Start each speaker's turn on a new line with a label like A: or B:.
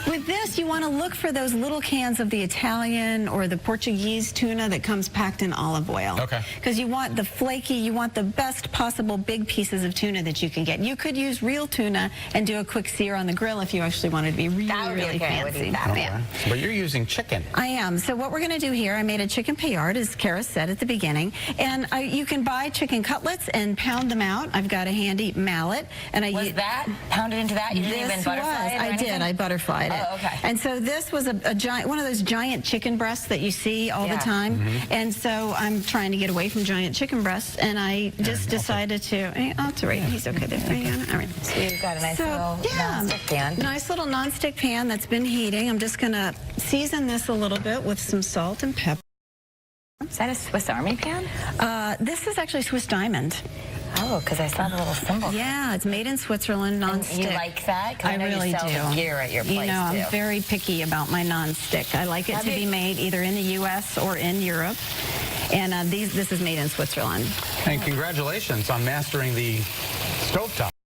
A: With this, you want to look for those little cans of the Italian or the Portuguese tuna that comes packed in olive oil.
B: Okay.
A: Because you want the flaky, you want the best possible big pieces of tuna that you can get. You could use real tuna and do a quick sear on the grill if you actually wanted to be really fancy.
B: Yeah. But you're using chicken.
A: I am. So what we're going to do here, I made a chicken paillard, as Kara said at the beginning, and you can buy chicken cutlets and pound them out. I've got a handy mallet, and
C: Was that pounded into that? You didn't even butterfly it?
A: I did. I butterflied it.
C: Oh, okay.
A: And so this was a giant, one of those giant chicken breasts that you see all the time. And so I'm trying to get away from giant chicken breasts, and I just decided to. Oh, it's all right. He's okay there. All right.
C: So you've got a nice little nonstick pan.
A: Nice little nonstick pan that's been heating. I'm just going to season this a little bit with some salt and pepper.
C: Is that a Swiss Army pan?
A: This is actually Swiss Diamond.
C: Oh, because I saw the little symbol.
A: Yeah, it's made in Switzerland, nonstick.
C: And you like that?
A: I
C: know
A: really
C: you sell
A: do.
C: the gear at your place,
A: You know, I'm very picky about my nonstick. I like it to be made either in the U.S. or in Europe. And this is made in Switzerland.
B: And congratulations on mastering the stovetop.